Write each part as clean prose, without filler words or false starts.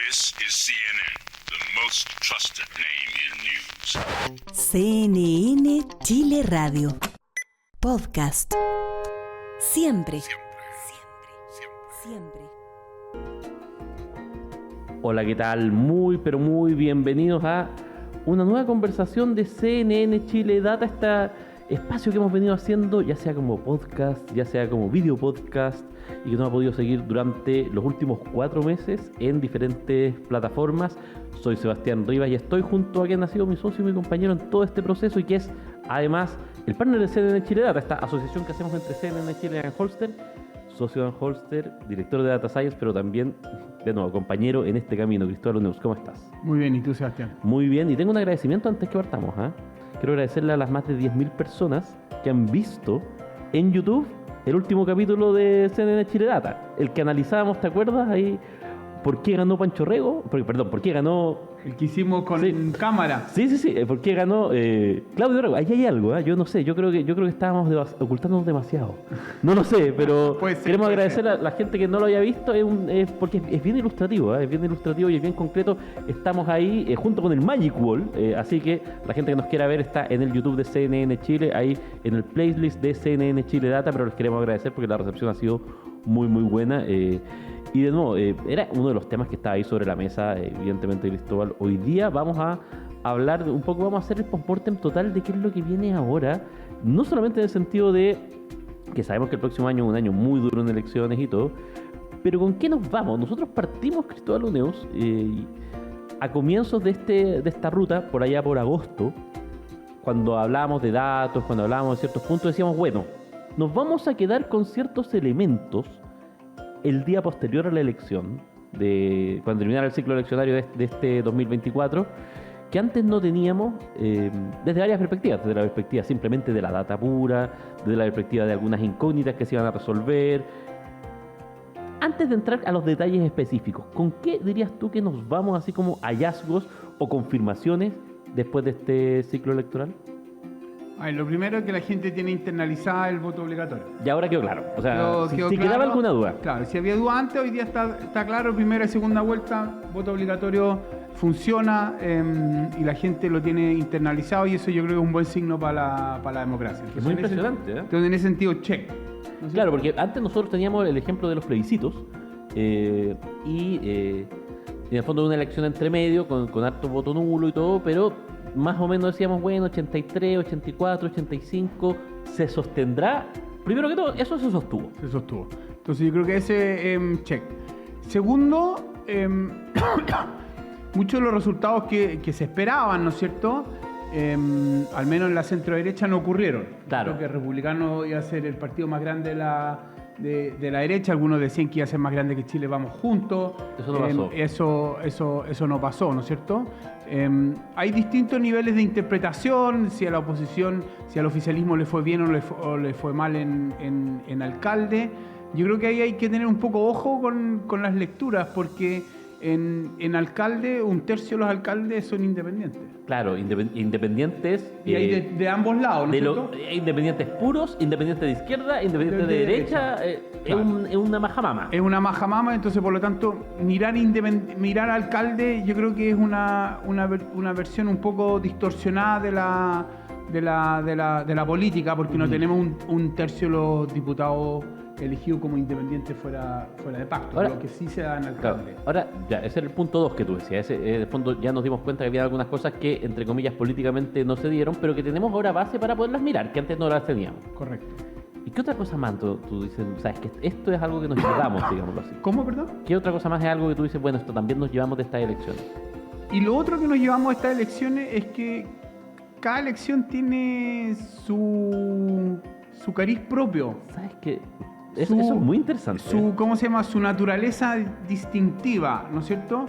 This is CNN, the most trusted name in news. CNN Chile Radio. Podcast. Siempre. Siempre. Hola, ¿qué tal? Muy, pero muy bienvenidos a una nueva conversación de CNN Chile Data, este espacio que hemos venido haciendo, ya sea como podcast, ya sea como video podcast, y que nos ha podido seguir durante los últimos 4 meses en diferentes plataformas. Soy Sebastián Rivas y estoy junto a quien ha sido mi socio y mi compañero en todo este proceso y que es además el partner de CNN Chile Data, esta asociación que hacemos entre CNN Chile y Holster, socio de Holster, director de Data Science, pero también, de nuevo, compañero en este camino. Cristóbal News, ¿cómo estás? Muy bien, ¿y tú, Sebastián? Muy bien, y tengo un agradecimiento antes que partamos. Quiero agradecerle a las más de 10.000 personas que han visto en YouTube el último capítulo de CNN Chile Data, el que analizábamos, ¿te acuerdas? Ahí, ¿por qué ganó Pancho Rego? ¿Por qué ganó? El que hicimos con cámara. Sí, ¿por qué ganó Claudio Rego? Ahí hay algo, yo no sé, yo creo que estábamos ocultándonos demasiado. No lo sé, pero queremos agradecer a la gente que no lo haya visto, porque es bien ilustrativo, es bien ilustrativo y es bien concreto. Estamos ahí junto con el Magic Wall, así que la gente que nos quiera ver está en el YouTube de CNN Chile, ahí en el playlist de CNN Chile Data, pero les queremos agradecer porque la recepción ha sido muy, muy buena. Y de nuevo, era uno de los temas que estaba ahí sobre la mesa, evidentemente, Cristóbal. Hoy día vamos a hablar un poco, vamos a hacer el postmortem total de qué es lo que viene ahora, no solamente en el sentido de que sabemos que el próximo año es un año muy duro en elecciones y todo, pero ¿con qué nos vamos? Nosotros partimos, Cristóbal Uneus, a comienzos de esta ruta, por allá por agosto, cuando hablábamos de datos, cuando hablábamos de ciertos puntos, decíamos, bueno, nos vamos a quedar con ciertos elementos el día posterior a la elección, cuando terminara el ciclo eleccionario de este 2024, que antes no teníamos desde varias perspectivas, desde la perspectiva simplemente de la data pura, desde la perspectiva de algunas incógnitas que se iban a resolver. Antes de entrar a los detalles específicos, ¿con qué dirías tú que nos vamos así como hallazgos o confirmaciones después de este ciclo electoral? Lo primero es que la gente tiene internalizada el voto obligatorio. Y ahora quedó claro. O sea, si claro, quedaba alguna duda. Claro, si había duda antes, hoy día está claro, primera y segunda vuelta, voto obligatorio funciona y la gente lo tiene internalizado y eso yo creo que es un buen signo para la democracia. Es muy impresionante, Entonces, en ese sentido, check. ¿No? Claro, porque antes nosotros teníamos el ejemplo de los plebiscitos y en el fondo de una elección entre medio con harto voto nulo y todo, pero más o menos decíamos, bueno, 83, 84, 85, ¿se sostendrá? Primero que todo, eso se sostuvo. Se sostuvo. Entonces yo creo que ese check. Segundo, muchos de los resultados que se esperaban, ¿no es cierto? Al menos en la centro-derecha no ocurrieron. Claro. Creo que el republicano iba a ser el partido más grande de la derecha. Algunos decían que iba a ser más grande que Chile Vamos Juntos. Eso no pasó. Eso no pasó, ¿no es cierto? Hay distintos niveles de interpretación, si a la oposición, si al oficialismo le fue bien o le fue mal en alcalde. Yo creo que ahí hay que tener un poco ojo con las lecturas, porque en alcalde, 1/3 de los alcaldes son independientes. Claro, independientes. Y hay de ambos lados, ¿no es cierto? Independientes puros, independientes de izquierda, independientes de derecha. Claro. Es una majamama. Es una majamama, entonces por lo tanto, mirar alcalde yo creo que es una versión un poco distorsionada de la política, porque no tenemos 1/3 de los diputados elegido como independiente fuera de pacto, ahora, lo que sí se da en el alcalde. Claro, ahora, ya, ese era el punto 2 que tú decías. En el fondo ya nos dimos cuenta que había algunas cosas que, entre comillas, políticamente no se dieron, pero que tenemos ahora base para poderlas mirar, que antes no las teníamos. Correcto. ¿Y qué otra cosa más tú dices? Sabes que esto es algo que nos llevamos, digámoslo así. ¿Cómo, perdón? ¿Qué otra cosa más es algo que tú dices, bueno, esto también nos llevamos de estas elecciones? Y lo otro que nos llevamos de estas elecciones es que cada elección tiene su cariz propio. ¿Sabes qué? Eso es muy interesante. Su naturaleza distintiva, ¿no es cierto?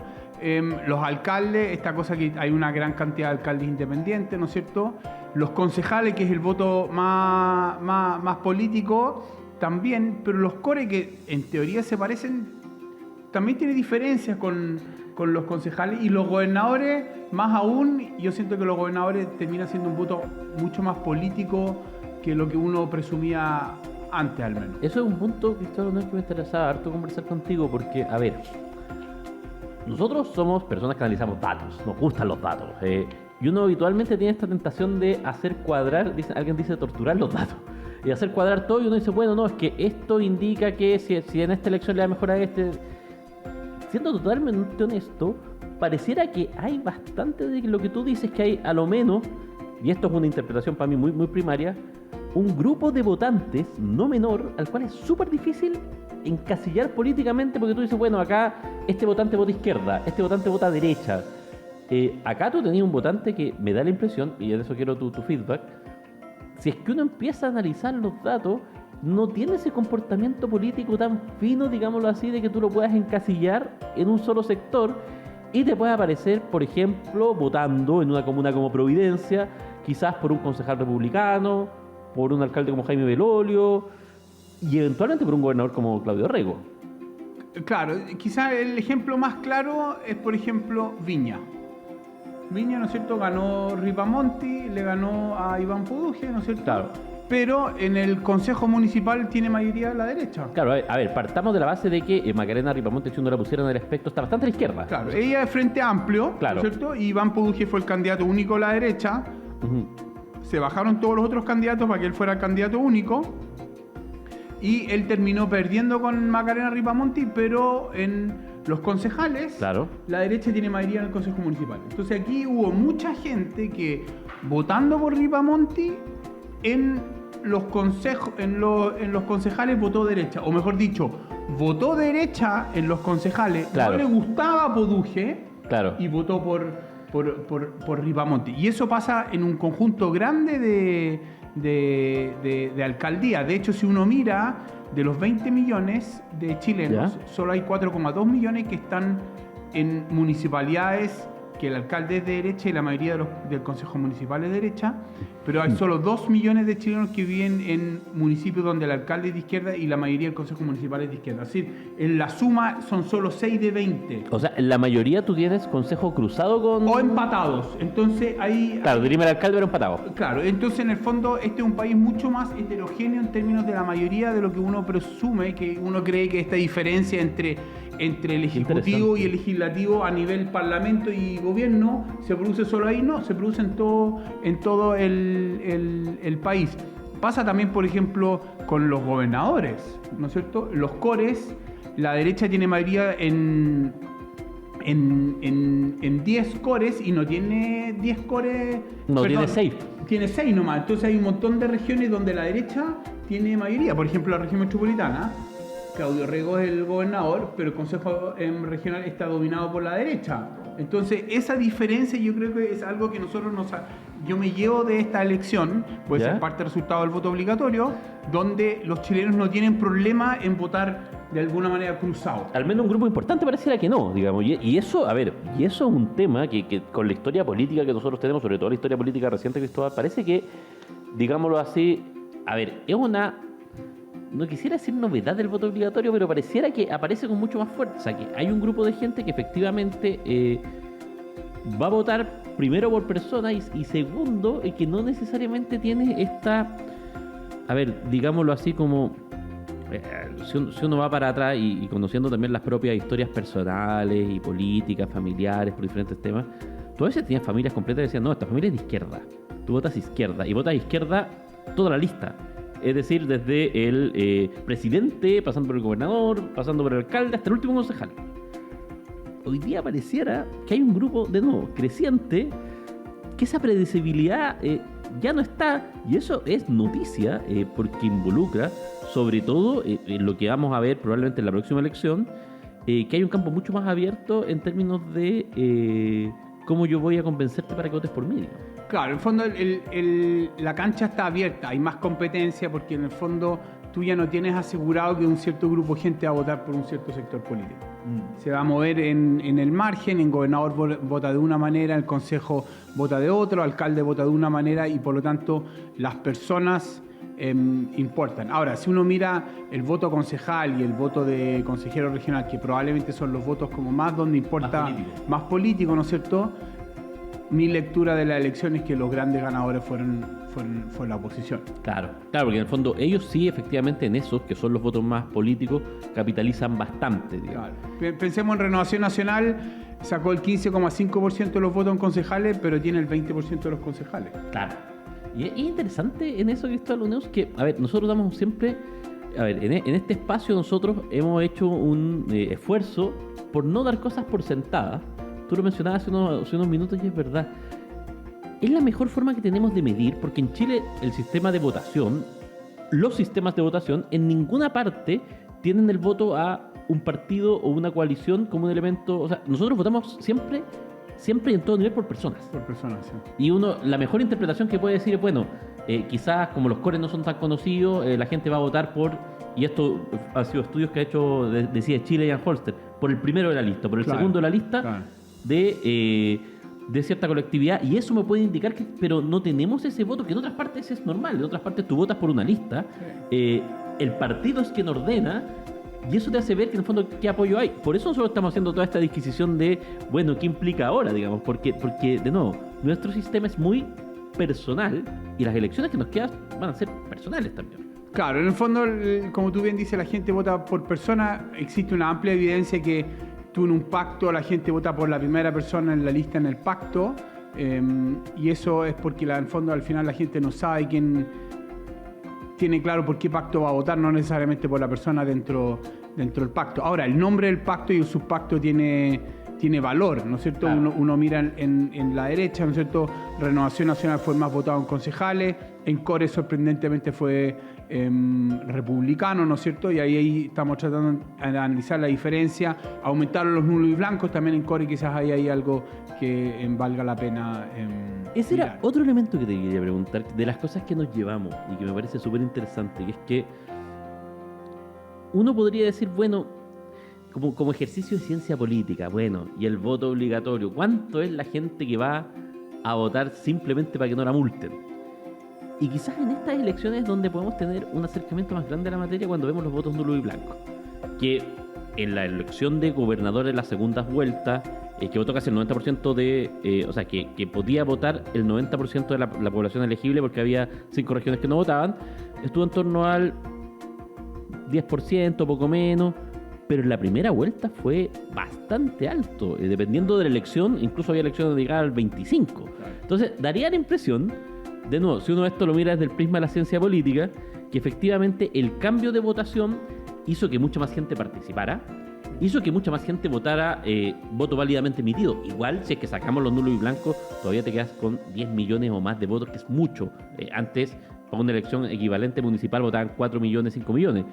Los alcaldes, esta cosa que hay una gran cantidad de alcaldes independientes, ¿no es cierto? Los concejales, que es el voto más político, también, pero los core, que en teoría se parecen, también tiene diferencias con los concejales, y los gobernadores, más aún. Yo siento que los gobernadores terminan siendo un voto mucho más político que lo que uno presumía antes, al menos. Eso es un punto, Cristóbal, que me interesaba harto conversar contigo, porque, a ver, nosotros somos personas que analizamos datos, nos gustan los datos. Y uno habitualmente tiene esta tentación de hacer cuadrar, alguien dice torturar los datos. Y hacer cuadrar todo y uno dice, bueno, no, es que esto indica que si en esta elección le da mejor a este... Siendo totalmente honesto, pareciera que hay bastante de lo que tú dices, que hay a lo menos, y esto es una interpretación para mí muy, muy primaria, un grupo de votantes no menor al cual es súper difícil encasillar políticamente, porque tú dices, bueno, acá este votante vota izquierda, este votante vota derecha. Acá tú tenías un votante que me da la impresión, y de eso quiero tu feedback, si es que uno empieza a analizar los datos, no tiene ese comportamiento político tan fino, digámoslo así, de que tú lo puedas encasillar en un solo sector y te puede aparecer, por ejemplo, votando en una comuna como Providencia, quizás por un concejal republicano, por un alcalde como Jaime Belolio y eventualmente por un gobernador como Claudio Rego. Claro, quizás el ejemplo más claro es, por ejemplo, Viña. Viña, ¿no es cierto?, ganó Ripamonti, le ganó a Iván Poduje, ¿no es cierto? Claro. Pero en el Consejo Municipal tiene mayoría a la derecha. Claro, a ver, partamos de la base de que Macarena Ripamonti, si uno la pusiera en el aspecto, está bastante a la izquierda. Claro, ella es Frente Amplio, claro, ¿no es cierto? Y Iván Poduje fue el candidato único a la derecha. Se bajaron todos los otros candidatos para que él fuera el candidato único. Y él terminó perdiendo con Macarena Ripamonti, pero en los concejales, claro, la derecha tiene mayoría en el Consejo Municipal. Entonces aquí hubo mucha gente que, votando por Ripamonti, en los consejos, en los concejales votó derecha, o mejor dicho, votó derecha en los concejales, claro, no le gustaba Poduje, claro, y votó por Ripamonti. Y eso pasa en un conjunto grande de alcaldías. De hecho, si uno mira, de los 20 millones de chilenos, ¿ya?, solo hay 4,2 millones que están en municipalidades que el alcalde es de derecha y la mayoría del Consejo Municipal es de derecha, pero hay solo 2 millones de chilenos que viven en municipios donde el alcalde es de izquierda y la mayoría del Consejo Municipal es de izquierda. Es decir, en la suma son solo 6 de 20. O sea, en la mayoría tú tienes consejo cruzado con... O empatados. Entonces hay... Claro, dirime el alcalde, pero empatado. Claro, entonces en el fondo este es un país mucho más heterogéneo en términos de la mayoría de lo que uno presume, que uno cree que esta diferencia entre el Ejecutivo y el Legislativo a nivel Parlamento y Gobierno se produce solo ahí. No, se produce en todo el país. Pasa también, por ejemplo, con los gobernadores, ¿no es cierto? Los cores, la derecha tiene mayoría en 10 cores y no tiene 10 cores... No, perdón, tiene 6. Tiene 6 nomás. Entonces hay un montón de regiones donde la derecha tiene mayoría. Por ejemplo, la región metropolitana, Claudio Rego es el gobernador, pero el Consejo Regional está dominado por la derecha. Entonces, esa diferencia yo creo que es algo que nosotros yo me llevo de esta elección, puede ser parte del resultado del voto obligatorio, donde los chilenos no tienen problema en votar de alguna manera cruzado. Al menos un grupo importante pareciera que no, digamos. Y eso, a ver, y eso es un tema que con la historia política que nosotros tenemos, sobre todo la historia política reciente, Cristóbal, parece que, digámoslo así, a ver, es una... No quisiera decir novedad del voto obligatorio, pero pareciera que aparece con mucho más fuerza, que hay un grupo de gente que efectivamente va a votar primero por persona y segundo, que no necesariamente tiene esta, a ver, digámoslo así como, si uno va para atrás y conociendo también las propias historias personales y políticas, familiares, por diferentes temas, tú a veces tenías familias completas que decían, no, esta familia es de izquierda, tú votas izquierda, y votas izquierda toda la lista. Es decir, desde el presidente, pasando por el gobernador, pasando por el alcalde, hasta el último concejal. Hoy día pareciera que hay un grupo, de nuevo, creciente, que esa predecibilidad ya no está. Y eso es noticia, porque involucra, sobre todo, en lo que vamos a ver probablemente en la próxima elección, que hay un campo mucho más abierto en términos de cómo yo voy a convencerte para que votes por mí, digamos. Claro, en el fondo la cancha está abierta, hay más competencia porque en el fondo tú ya no tienes asegurado que un cierto grupo de gente va a votar por un cierto sector político. Se va a mover en el margen, el gobernador vota de una manera, el consejo vota de otro, el alcalde vota de una manera y por lo tanto las personas importan. Ahora, si uno mira el voto concejal y el voto de consejero regional, que probablemente son los votos como más donde importa, más político, ¿no es cierto? mi lectura de la elección es que los grandes ganadores fue la oposición. Claro, porque en el fondo ellos sí, efectivamente, en esos, que son los votos más políticos, capitalizan bastante, digamos. Claro. Pensemos en Renovación Nacional, sacó el 15,5% de los votos en concejales, pero tiene el 20% de los concejales. Claro. Y es interesante en eso, Cristóbal Uneus, que, a ver, nosotros damos siempre... A ver, en este espacio nosotros hemos hecho un esfuerzo por no dar cosas por sentadas. Tú lo mencionabas hace unos minutos y es verdad. Es la mejor forma que tenemos de medir, porque en Chile el sistema de votación, los sistemas de votación, en ninguna parte tienen el voto a un partido o una coalición como un elemento... O sea, nosotros votamos siempre y en todo nivel por personas. Por personas, sí. Y la mejor interpretación que puede decir es, bueno, quizás como los cores no son tan conocidos, la gente va a votar por, y esto ha sido estudios que ha hecho, decía Chile y Ian Holster, por el primero de la lista, por el segundo de la lista de cierta colectividad, y eso me puede indicar que, pero no tenemos ese voto, que en otras partes es normal, en otras partes tú votas por una lista, el partido es quien ordena, y eso te hace ver que en el fondo qué apoyo hay. Por eso nosotros estamos haciendo toda esta disquisición de, bueno, ¿qué implica ahora, digamos? Porque de nuevo, nuestro sistema es muy personal y las elecciones que nos quedan van a ser personales también. Claro, en el fondo, como tú bien dices, la gente vota por persona. Existe una amplia evidencia que tú en un pacto, la gente vota por la primera persona en la lista en el pacto, y eso es porque en el fondo al final la gente no sabe quién tiene claro por qué pacto va a votar, no necesariamente por la persona dentro del pacto. Ahora, el nombre del pacto y el subpacto tiene valor, ¿no es cierto? Claro. Uno mira en la derecha, ¿no es cierto? Renovación Nacional fue el más votado en concejales, en Core sorprendentemente fue republicano, ¿no es cierto? Y ahí estamos tratando de analizar la diferencia. Aumentaron los nulos y blancos, también en Core quizás ahí hay algo que valga la pena Ese mirar. era otro elemento que te quería preguntar, de las cosas que nos llevamos y que me parece súper interesante, que es que uno podría decir, bueno, como ejercicio de ciencia política, bueno, y el voto obligatorio, ¿cuánto es la gente que va a votar simplemente para que no la multen? Y quizás en estas elecciones es donde podemos tener un acercamiento más grande a la materia cuando vemos los votos nulos y blancos. Que en la elección de gobernador en las segundas vueltas, que votó casi el 90% que podía votar el 90% de la población elegible porque había 5 regiones que no votaban, estuvo en torno al 10%, poco menos, pero en la primera vuelta fue bastante alto, dependiendo de la elección, incluso había elecciones de llegar al 25%. Entonces, daría la impresión, de nuevo, si uno esto lo mira desde el prisma de la ciencia política, que efectivamente el cambio de votación hizo que mucha más gente participara, hizo que mucha más gente votara voto válidamente emitido. Igual, si es que sacamos los nulos y blancos, todavía te quedas con 10 millones o más de votos, que es mucho. Antes, para una elección equivalente municipal, votaban 4 millones, 5 millones.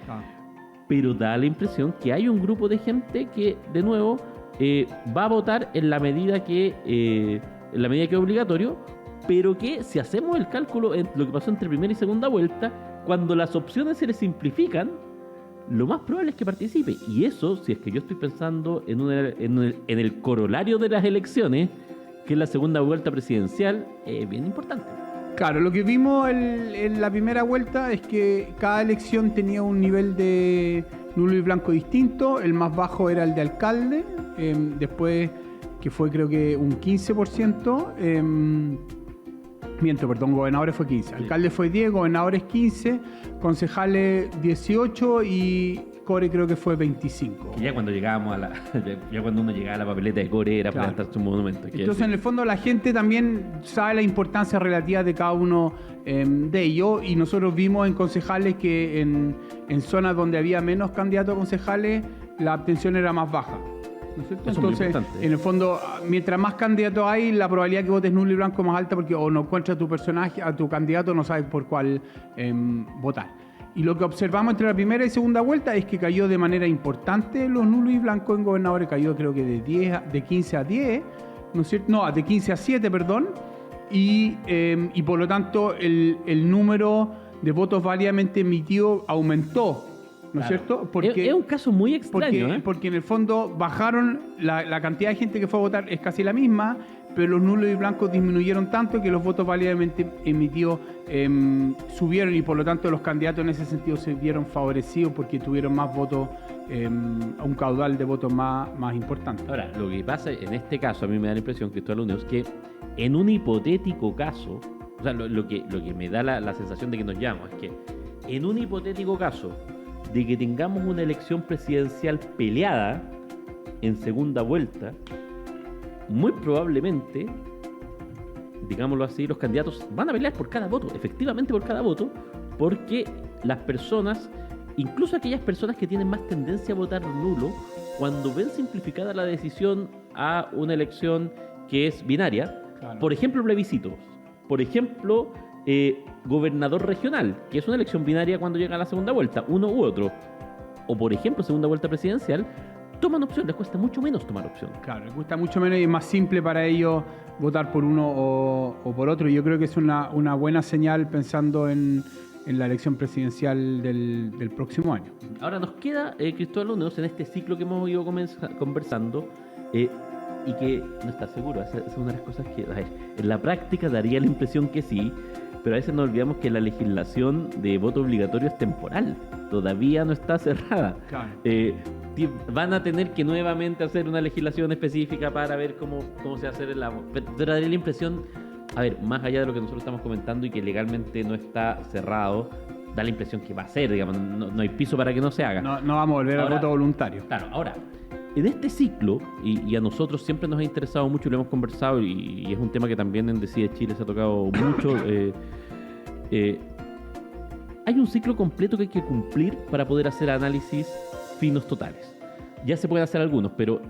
Pero da la impresión que hay un grupo de gente que, de nuevo, va a votar en la medida que es obligatorio, pero que si hacemos el cálculo en lo que pasó entre primera y segunda vuelta, cuando las opciones se les simplifican, lo más probable es que participe. Y eso, si es que yo estoy pensando en el corolario de las elecciones, que es la segunda vuelta presidencial, es bien importante. Claro, lo que vimos en la primera vuelta es que cada elección tenía un nivel de nulo y blanco distinto. El más bajo era el de alcalde, después que fue creo que un 15%. Gobernadores fue 15. Alcalde fue 10, gobernadores 15, concejales 18 y Core creo que fue 25. Y ya cuando llegábamos ya cuando uno llegaba a la papeleta de Core era para plantarse un monumento. Entonces, en el fondo, la gente también sabe la importancia relativa de cada uno de ellos, y nosotros vimos en concejales que en zonas donde había menos candidatos a concejales, la abstención era más baja. ¿No es cierto? Entonces, en el fondo, mientras más candidatos hay, la probabilidad que votes nulo y blanco es más alta, porque o no encuentras a tu candidato, no sabes por cuál votar. Y lo que observamos entre la primera y segunda vuelta es que cayó de manera importante los nulos y blancos en gobernadores, cayó creo que de 15 a 10, ¿no es cierto? No, de 15 a 7, perdón, y por lo tanto el número de votos válidamente emitidos aumentó, ¿no es cierto? Porque es un caso muy extraño. Porque en el fondo bajaron, la cantidad de gente que fue a votar es casi la misma, pero los nulos y blancos disminuyeron tanto que los votos válidamente emitidos subieron y por lo tanto los candidatos en ese sentido se vieron favorecidos porque tuvieron más votos, un caudal de votos más importante. Ahora, lo que pasa en este caso, a mí me da la impresión, Cristóbal Unido, es que en un hipotético caso, o sea, lo que me da la sensación de que nos llama es que en un hipotético caso de que tengamos una elección presidencial peleada en segunda vuelta, muy probablemente, digámoslo así, los candidatos van a pelear por cada voto, efectivamente por cada voto, porque las personas, incluso aquellas personas que tienen más tendencia a votar nulo, cuando ven simplificada la decisión a una elección que es binaria, claro. Por ejemplo, plebiscitos, por ejemplo, gobernador regional, que es una elección binaria cuando llega a la segunda vuelta, uno u otro, o por ejemplo, segunda vuelta presidencial, toman opción, les cuesta mucho menos tomar opción. Claro, les cuesta mucho menos y es más simple para ellos votar por uno o por otro. Y yo creo que es una buena señal pensando en la elección presidencial del próximo año. Ahora nos queda, Cristóbal Unidos, en este ciclo que hemos ido conversando, y que no está seguro. Esa es una de las cosas que, a ver, en la práctica daría la impresión que sí, pero a veces nos olvidamos que la legislación de voto obligatorio es temporal, todavía no está cerrada. Claro. Van a tener que nuevamente hacer una legislación específica para ver cómo se hace pero daría la impresión, a ver, más allá de lo que nosotros estamos comentando y que legalmente no está cerrado, da la impresión que va a ser, digamos, no hay piso para que no se haga. No vamos a volver al voto voluntario. Claro, ahora, en este ciclo, y a nosotros siempre nos ha interesado mucho, lo hemos conversado, y es un tema que también en Decide Chile se ha tocado mucho, hay un ciclo completo que hay que cumplir para poder hacer análisis finos totales. Ya se pueden hacer algunos, pero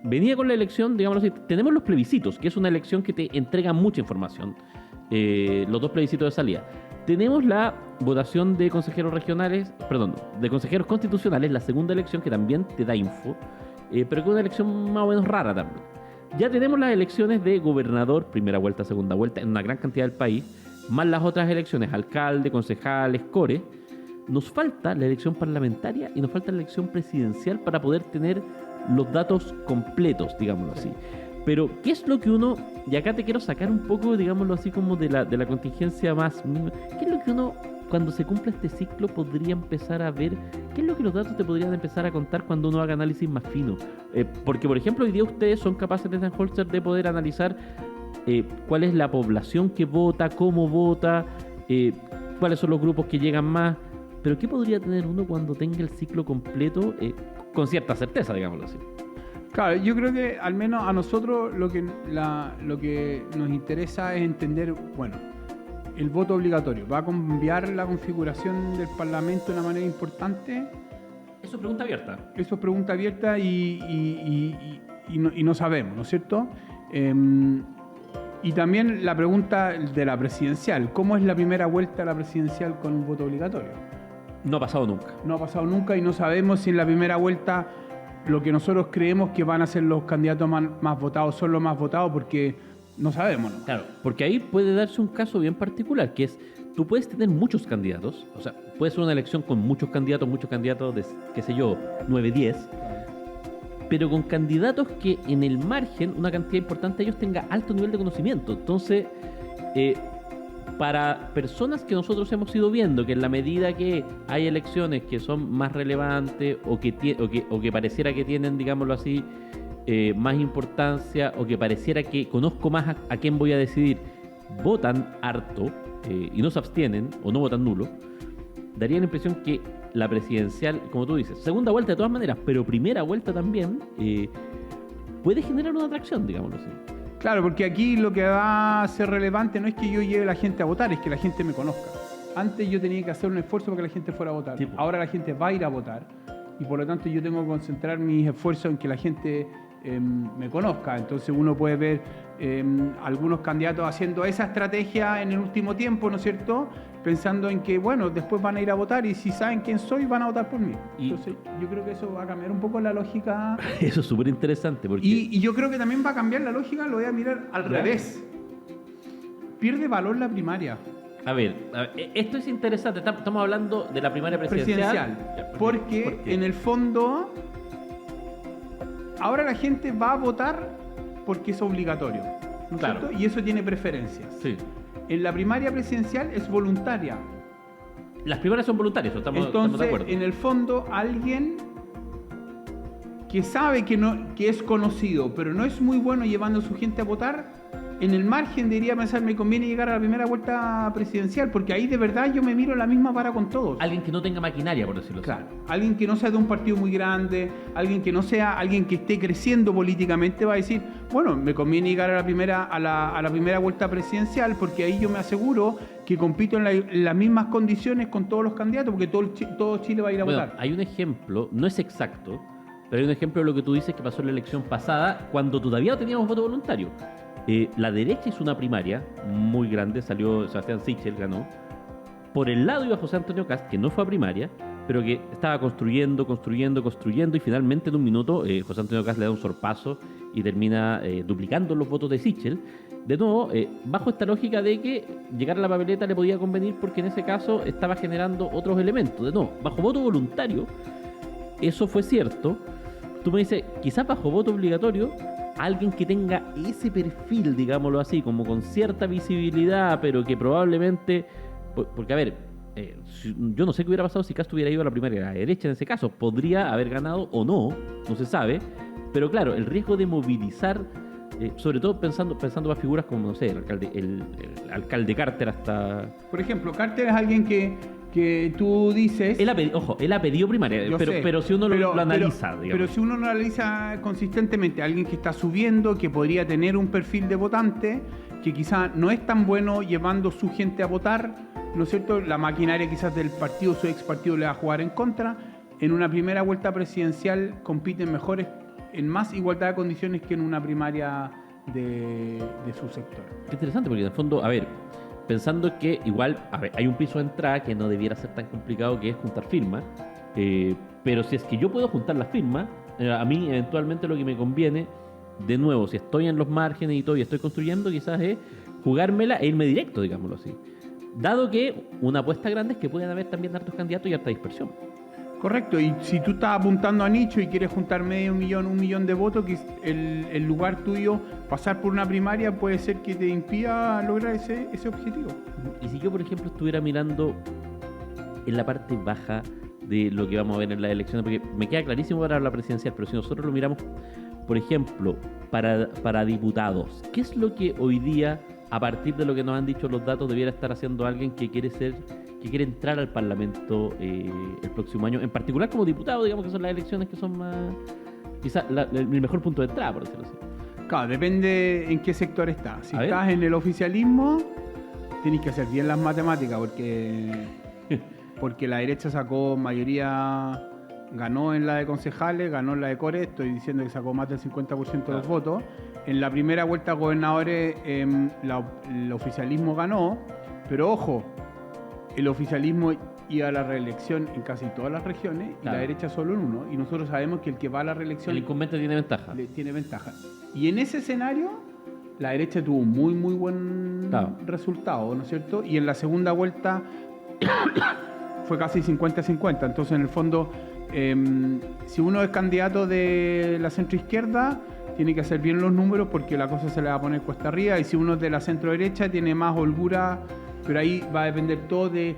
venía con la elección, digámoslo así, tenemos los plebiscitos, que es una elección que te entrega mucha información, los dos plebiscitos de salida. Tenemos la votación de consejeros regionales, de consejeros constitucionales, la segunda elección que también te da info, pero que es una elección más o menos rara también. Ya tenemos las elecciones de gobernador, primera vuelta, segunda vuelta, en una gran cantidad del país, más las otras elecciones, alcalde, concejales, core. Nos falta la elección parlamentaria y nos falta la elección presidencial para poder tener los datos completos, digámoslo así. Pero, ¿qué es lo que uno, y acá te quiero sacar un poco, digámoslo así, como de la contingencia más mínima, qué es lo que uno, cuando se cumpla este ciclo, podría empezar a ver? ¿Qué es lo que los datos te podrían empezar a contar cuando uno haga análisis más fino? Porque, por ejemplo, hoy día ustedes son capaces de Holzer de poder analizar cuál es la población que vota, cómo vota, cuáles son los grupos que llegan más. Pero ¿qué podría tener uno cuando tenga el ciclo completo con cierta certeza, digámoslo así? Claro, yo creo que al menos a nosotros lo que nos interesa es entender, bueno, el voto obligatorio. ¿Va a cambiar la configuración del Parlamento de una manera importante? Eso es pregunta abierta. Eso es pregunta abierta y no sabemos, ¿no es cierto? Y también la pregunta de la presidencial. ¿Cómo es la primera vuelta a la presidencial con un voto obligatorio? No ha pasado nunca. No ha pasado nunca y no sabemos si en la primera vuelta lo que nosotros creemos que van a ser los candidatos más votados son los más votados, porque no sabemos, ¿no? Claro, porque ahí puede darse un caso bien particular, que es, tú puedes tener muchos candidatos, o sea, puede ser una elección con muchos candidatos de, qué sé yo, 9, 10, pero con candidatos que en el margen, una cantidad importante de ellos tenga alto nivel de conocimiento. Entonces, para personas que nosotros hemos ido viendo que en la medida que hay elecciones que son más relevantes o que pareciera que tienen, digámoslo así, más importancia, o que pareciera que conozco más a quién voy a decidir, votan harto y no se abstienen o no votan nulo, daría la impresión que la presidencial, como tú dices, segunda vuelta de todas maneras, pero primera vuelta también, puede generar una atracción, digámoslo así. Claro, porque aquí lo que va a ser relevante no es que yo lleve a la gente a votar, es que la gente me conozca. Antes yo tenía que hacer un esfuerzo para que la gente fuera a votar. Sí. Ahora la gente va a ir a votar y por lo tanto yo tengo que concentrar mis esfuerzos en que la gente me conozca. Entonces uno puede ver algunos candidatos haciendo esa estrategia en el último tiempo, ¿no es cierto? Pensando en que, bueno, después van a ir a votar y si saben quién soy, van a votar por mí. Entonces yo creo que eso va a cambiar un poco la lógica. Eso es súper interesante. Porque... Y yo creo que también va a cambiar la lógica, lo voy a mirar al revés. Pierde valor la primaria. A ver, esto es interesante. Estamos hablando de la primaria presidencial. Porque en el fondo, ahora la gente va a votar porque es obligatorio. ¿no es Claro. cierto? Y eso tiene preferencias. Sí. En la primaria presidencial es voluntaria. Las primarias son voluntarias, estamos de Entonces, acuerdo. en el fondo, alguien que sabe que es conocido, pero no es muy bueno llevando a su gente a votar, en el margen debería pensar, me conviene llegar a la primera vuelta presidencial, porque ahí de verdad yo me miro la misma vara con todos. Alguien que no tenga maquinaria, por decirlo Claro, así. alguien que no sea de un partido muy grande, alguien que no sea alguien que esté creciendo políticamente, va a decir, bueno, me conviene llegar a la primera vuelta presidencial, porque ahí yo me aseguro que compito en las mismas condiciones con todos los candidatos, porque todo Chile va a ir a Bueno, votar. hay un ejemplo, no es exacto, pero hay un ejemplo de lo que tú dices que pasó en la elección pasada, cuando todavía no teníamos voto voluntario. La derecha hizo una primaria muy grande, salió Sebastián Sichel, ganó. Por el lado iba José Antonio Kast, que no fue a primaria, pero que estaba construyendo, y finalmente en un minuto José Antonio Kast le da un sorpaso y termina duplicando los votos de Sichel. De nuevo, bajo esta lógica de que llegar a la papeleta le podía convenir porque en ese caso estaba generando otros elementos. De nuevo, bajo voto voluntario, eso fue cierto. Tú me dices, quizás bajo voto obligatorio, alguien que tenga ese perfil, digámoslo así, como con cierta visibilidad, pero que probablemente... Porque, a ver, yo no sé qué hubiera pasado si Castro hubiera ido a la primaria de la derecha en ese caso. Podría haber ganado o no, no se sabe. Pero claro, el riesgo de movilizar, sobre todo pensando más figuras como, no sé, el alcalde Carter hasta... Por ejemplo, Carter es alguien que tú dices... Él ha pedido primaria, Yo sé, pero si uno lo analiza, digamos. Pero si uno lo analiza consistentemente, alguien que está subiendo, que podría tener un perfil de votante, que quizá no es tan bueno llevando su gente a votar, ¿no es cierto? La maquinaria quizás del partido, su ex partido le va a jugar en contra. En una primera vuelta presidencial compiten mejores, en más igualdad de condiciones que en una primaria de su sector. Qué interesante, porque en el fondo, a ver, pensando que igual, a ver, hay un piso de entrada que no debiera ser tan complicado, que es juntar firmas, pero si es que yo puedo juntar las firmas, a mí eventualmente lo que me conviene, de nuevo, si estoy en los márgenes y todo y estoy construyendo, quizás es jugármela e irme directo, digámoslo así. Dado que una apuesta grande es que pueden haber también hartos candidatos y harta dispersión. Correcto, y si tú estás apuntando a nicho y quieres juntar medio millón, 1 millón de votos, que el lugar tuyo, pasar por una primaria puede ser que te impida lograr ese objetivo. Y si yo, por ejemplo, estuviera mirando en la parte baja de lo que vamos a ver en las elecciones, porque me queda clarísimo para la presidencial, pero si nosotros lo miramos, por ejemplo, para diputados, ¿qué es lo que hoy día, a partir de lo que nos han dicho los datos, debiera estar haciendo alguien que quiere entrar al Parlamento el próximo año, en particular como diputado, digamos que son las elecciones que son más, quizás el mejor punto de entrada, por decirlo así? Claro, depende en qué sector estás. Si A ver. estás en el oficialismo, tienes que hacer bien las matemáticas, porque la derecha sacó mayoría, ganó en la de concejales, ganó en la de core, estoy diciendo que sacó más del 50% de los votos. En la primera vuelta a gobernadores el oficialismo ganó, pero ojo, el oficialismo iba a la reelección en casi todas las regiones y Claro. la derecha solo en uno. Y nosotros sabemos que el que va a la reelección El incumbente tiene ventaja. tiene ventaja. Y en ese escenario, la derecha tuvo un muy, muy buen Claro. resultado, ¿no es cierto? Y en la segunda vuelta fue casi 50-50. Entonces, en el fondo, si uno es candidato de la centroizquierda, tiene que hacer bien los números porque la cosa se le va a poner cuesta arriba. Y si uno es de la centro-derecha, tiene más holgura, pero ahí va a depender todo de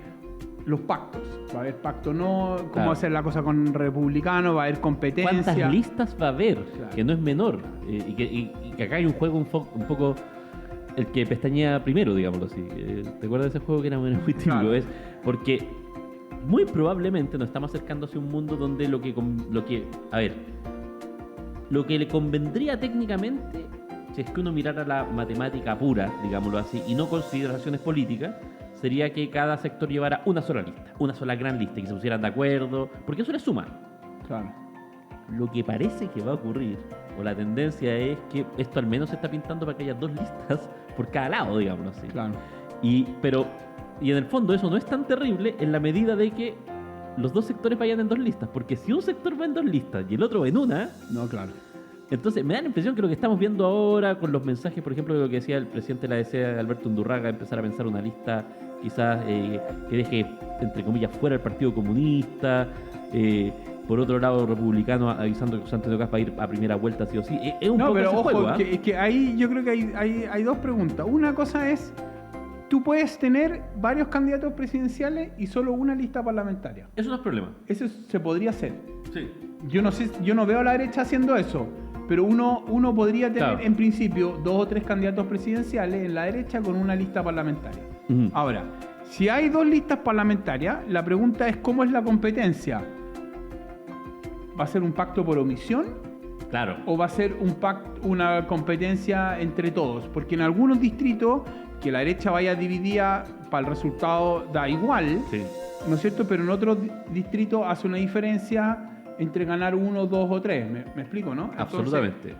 los pactos. Va a haber pacto no, cómo Claro. hacer la cosa con republicanos, va a haber competencia. ¿Cuántas listas va a haber? Claro. Que no es menor. Y que acá hay un juego un poco el que pestañea primero, digámoslo así. ¿Te acuerdas de ese juego que era muy típico? Claro. Es porque muy probablemente nos estamos acercando hacia un mundo donde lo que le convendría técnicamente, si es que uno mirara la matemática pura, digámoslo así, y no consideraciones políticas, sería que cada sector llevara una sola lista, una sola gran lista, y que se pusieran de acuerdo, porque eso le suma. Claro. Lo que parece que va a ocurrir, o la tendencia es que esto al menos se está pintando para que haya 2 listas por cada lado, digámoslo así. Claro. Y en el fondo eso no es tan terrible en la medida de que los dos sectores vayan en 2 listas, porque si un sector va en 2 listas y el otro en una, No, claro. entonces me da la impresión que lo que estamos viendo ahora con los mensajes, por ejemplo, de lo que decía el presidente de la DC, Alberto Undurraga, empezar a pensar una lista quizás que deje, entre comillas, fuera el Partido Comunista, por otro lado republicano avisando que José Antonio Caz va a ir a primera vuelta sí o sí. Es un No, poco pero ese ojo, juego, ¿ah? que ahí yo creo que hay dos preguntas. Una cosa es, tú puedes tener varios candidatos presidenciales y solo una lista parlamentaria. Eso no es problema. Eso se podría hacer. Sí. Yo no sé, yo no veo a la derecha haciendo eso, pero uno podría tener Claro. en principio 2 o 3 candidatos presidenciales en la derecha con una lista parlamentaria. Ujú. Ahora, si hay 2 listas parlamentarias, la pregunta es ¿cómo es la competencia? ¿Va a ser un pacto por omisión Claro. o va a ser una competencia entre todos? Porque en algunos distritos que la derecha vaya dividida para el resultado da igual, Sí. ¿no es cierto? Pero en otros distritos hace una diferencia entre ganar 1, 2 o 3. ¿Me explico, no? Entonces, Absolutamente.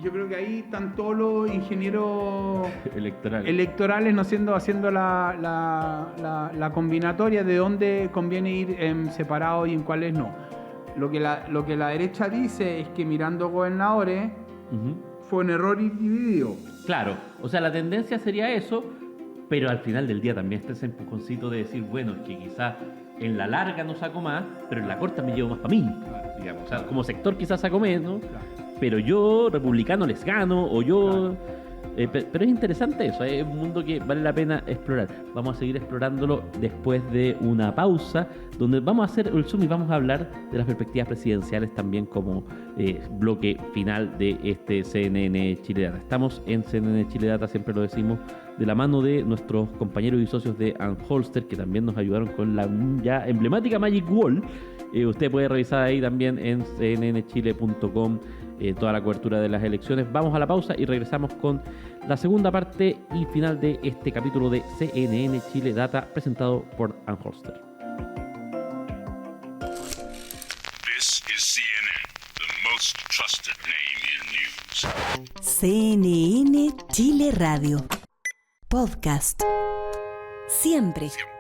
yo creo que ahí están todos los ingenieros Electoral. electorales haciendo la combinatoria de dónde conviene ir en separado y en cuáles no. Lo que la derecha dice es que mirando gobernadores Ujú. fue un error ir dividido. Claro, o sea, la tendencia sería eso, pero al final del día también está ese empujoncito de decir, bueno, es que quizás en la larga no saco más, pero en la corta me llevo más para mí, digamos. O sea, como sector quizás saco menos, pero yo, republicano, les gano, o yo... pero es interesante eso, es un mundo que vale la pena explorar. Vamos a seguir explorándolo después de una pausa, donde vamos a hacer el zoom y vamos a hablar de las perspectivas presidenciales también como bloque final de este CNN Chile Data. Estamos en CNN Chile Data, siempre lo decimos, de la mano de nuestros compañeros y socios de Anholster, que también nos ayudaron con la ya emblemática Magic Wall. Usted puede revisar ahí también en cnnchile.com toda la cobertura de las elecciones. Vamos a la pausa y regresamos con la segunda parte y final de este capítulo de CNN Chile Data presentado por Anholster. This is CNN, the most trusted name in news. CNN Chile Radio. Podcast. Siempre. Siempre.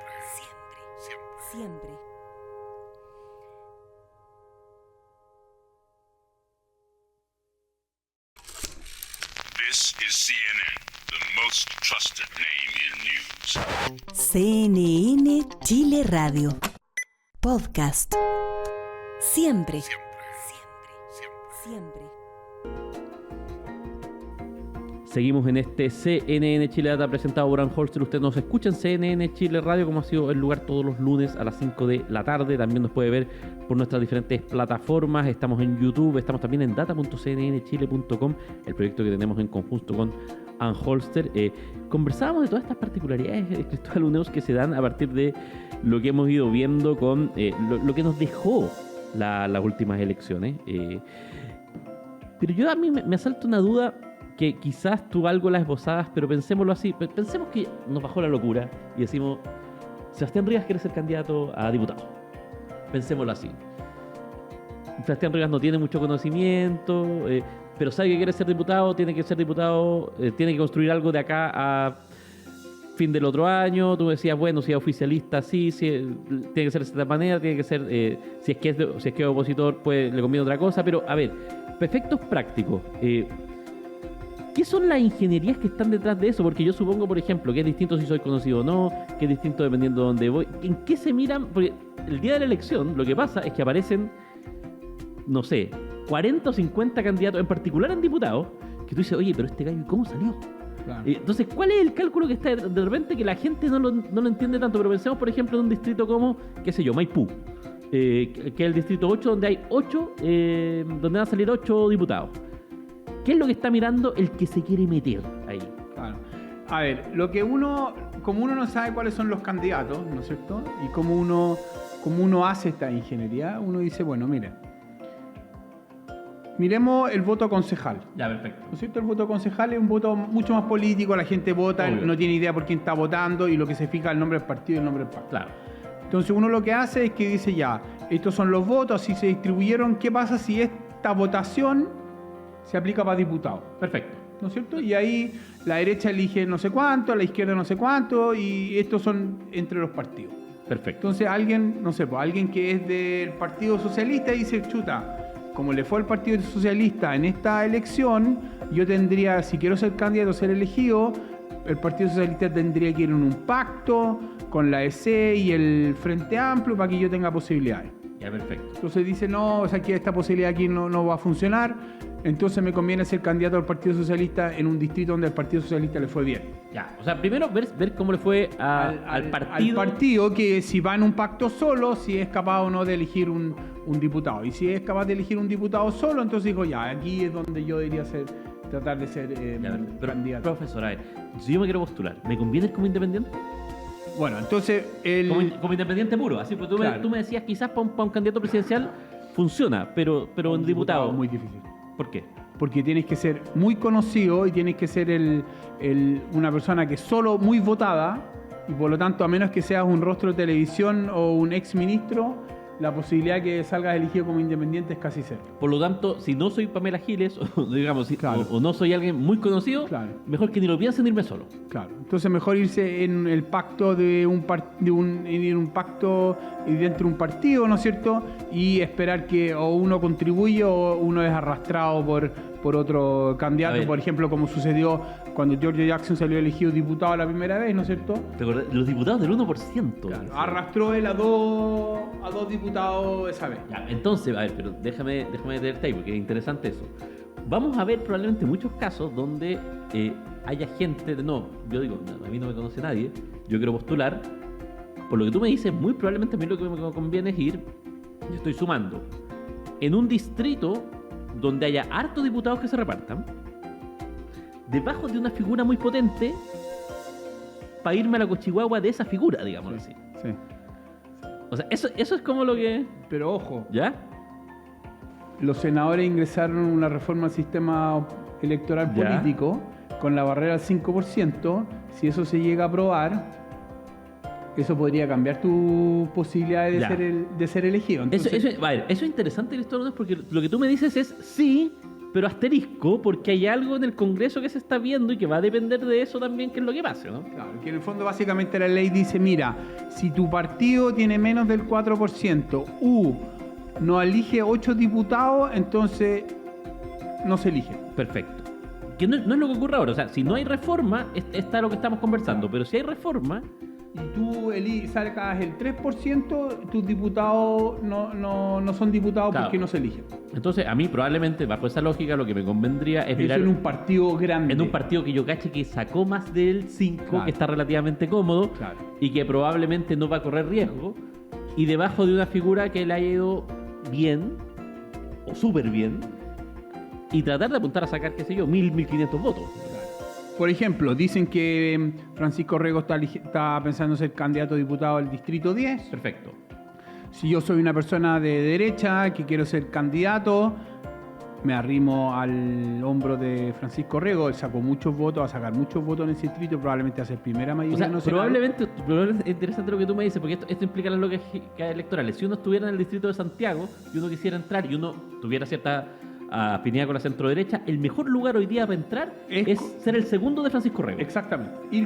This is CNN, the most trusted name in news. CNN Chile Radio. Podcast. Siempre. Siempre. Seguimos en este CNN Chile Data presentado por Anholster. Usted nos escucha en CNN Chile Radio, como ha sido el lugar todos los lunes a las 5 de la tarde. También nos puede ver por nuestras diferentes plataformas. Estamos en YouTube, estamos también en data.cnnchile.com, el proyecto que tenemos en conjunto con Anholster. Conversábamos de todas estas particularidades, Cristóbal Uneos, que se dan a partir de lo que hemos ido viendo con lo que nos dejó las últimas elecciones. Pero a mí me asalta una duda que quizás tú algo la esbozabas, pero pensémoslo así. Pensemos que nos bajó la locura y decimos, Sebastián Rivas quiere ser candidato a diputado. Pensémoslo así. Sebastián Rivas no tiene mucho conocimiento, pero sabe que quiere ser diputado, tiene que ser diputado, tiene que construir algo de acá a fin del otro año. Tú decías, bueno, si es oficialista, sí, tiene que ser de esta manera, tiene que ser, si es que es opositor, pues le conviene otra cosa. Pero, a ver, para efectos prácticos, ¿qué son las ingenierías que están detrás de eso? Porque yo supongo, por ejemplo, que es distinto si soy conocido o no, que es distinto dependiendo de dónde voy. ¿En qué se miran? Porque el día de la elección lo que pasa es que aparecen, no sé, 40 o 50 candidatos, en particular en diputados, que tú dices, oye, pero este gallo, ¿cómo salió? Claro. Entonces, ¿cuál es el cálculo que está de repente que la gente no lo entiende tanto? Pero pensemos, por ejemplo, en un distrito como, qué sé yo, Maipú, que es el distrito 8, donde hay 8, donde van a salir 8 diputados. ¿Qué es lo que está mirando el que se quiere meter ahí? Claro. A ver, como uno no sabe cuáles son los candidatos, ¿no es cierto? Y como uno hace esta ingeniería, uno dice, bueno, mire, miremos el voto concejal. Ya, perfecto. ¿No es cierto? El voto concejal es un voto mucho más político, la gente vota, Obvio. no tiene idea por quién está votando y lo que se fija es el nombre del partido y el nombre del partido. Claro. Entonces uno lo que hace es que dice ya, estos son los votos, así se distribuyeron, ¿qué pasa si esta votación se aplica para diputados? Perfecto. ¿No es cierto? Y ahí la derecha elige no sé cuánto, la izquierda no sé cuánto, y estos son entre los partidos. Perfecto. Entonces alguien, no sé, pues alguien que es del Partido Socialista dice, chuta, como le fue al Partido Socialista en esta elección, yo tendría, si quiero ser candidato a ser elegido, el Partido Socialista tendría que ir en un pacto con la EC y el Frente Amplio para que yo tenga posibilidades. Ya, perfecto. Entonces dice, no, o sea, que esta posibilidad aquí no va a funcionar, entonces me conviene ser candidato al Partido Socialista en un distrito donde al Partido Socialista le fue bien. Ya, o sea, primero ver cómo le fue al partido. Al partido, que si va en un pacto solo, si es capaz o no de elegir un diputado. Y si es capaz de elegir un diputado solo, entonces dijo, ya, aquí es donde yo debería tratar de ser Pero, candidato. profesor, a ver, si yo me quiero postular, ¿me conviene ir como independiente? Bueno, entonces Como independiente puro, así, pues Claro. tú me decías quizás para un candidato presidencial funciona, pero un diputado. muy difícil. ¿Por qué? Porque tienes que ser muy conocido y tienes que ser una persona que es solo muy votada, y por lo tanto, a menos que seas un rostro de televisión o un ex ministro, la posibilidad de que salgas elegido como independiente es casi cero. Por lo tanto, si no soy Pamela Giles, o digamos, Claro. o no soy alguien muy conocido, Claro. mejor que ni lo piensen irme solo. Claro. Entonces mejor irse en el pacto de un pacto y dentro de un partido, ¿no es cierto? Y esperar que o uno contribuye o uno es arrastrado por otro candidato, por ejemplo, como sucedió cuando George Jackson salió elegido diputado la primera vez, ¿no es cierto? ¿Te acordás? Los diputados del 1%. Claro, Sí. arrastró él a dos diputados esa vez. Ya, entonces, a ver, pero déjame detenerte ahí porque es interesante eso. Vamos a ver probablemente muchos casos donde haya gente yo digo, a mí no me conoce nadie, yo quiero postular. Por lo que tú me dices, muy probablemente a mí lo que me conviene es ir, yo estoy sumando, en un distrito donde haya hartos diputados que se repartan, debajo de una figura muy potente, para irme a la cochihuahua de esa figura, digamos así. Sí. O sea, eso es como lo que... Pero ojo, ¿Ya? los senadores ingresaron una reforma al sistema electoral Ya. político con la barrera del 5%. Si eso se llega a aprobar, eso podría cambiar tu posibilidad Ya. de ser elegido. Entonces, Eso es interesante, Cristóbal, porque lo que tú me dices es sí, pero asterisco, porque hay algo en el Congreso que se está viendo y que va a depender de eso también, que es lo que pase, ¿no? claro, que en el fondo básicamente la ley dice, mira, si tu partido tiene menos del 4%, no elige 8 diputados, entonces no se elige. Perfecto. Que no es lo que ocurre ahora. O sea, si no hay reforma, está lo que estamos conversando. Pero si hay reforma, Y tú sacas el 3%, tus diputados no son diputados Claro. porque no se eligen. entonces a mí probablemente, bajo esa lógica, lo que me convendría es Eso mirar en un partido grande. en un partido que yo cache que sacó más del 5, Claro. que está relativamente cómodo Claro. y que probablemente no va a correr riesgo, y debajo de una figura que le haya ido bien o súper bien, y tratar de apuntar a sacar, qué sé yo, 1.500 votos. Por ejemplo, dicen que Francisco Rego está pensando ser candidato a diputado al Distrito 10. Perfecto. Si yo soy una persona de derecha que quiero ser candidato, me arrimo al hombro de Francisco Rego. Él sacó muchos votos, va a sacar muchos votos en ese distrito, probablemente va a ser primera mayoría. O sea, no sé probablemente es interesante lo que tú me dices, porque esto implica las lógicas electorales. Si uno estuviera en el distrito de Santiago y uno quisiera entrar y uno tuviera cierta afinidad con la centro-derecha, el mejor lugar hoy día para entrar es ser el segundo de Francisco Rego. Exactamente. Y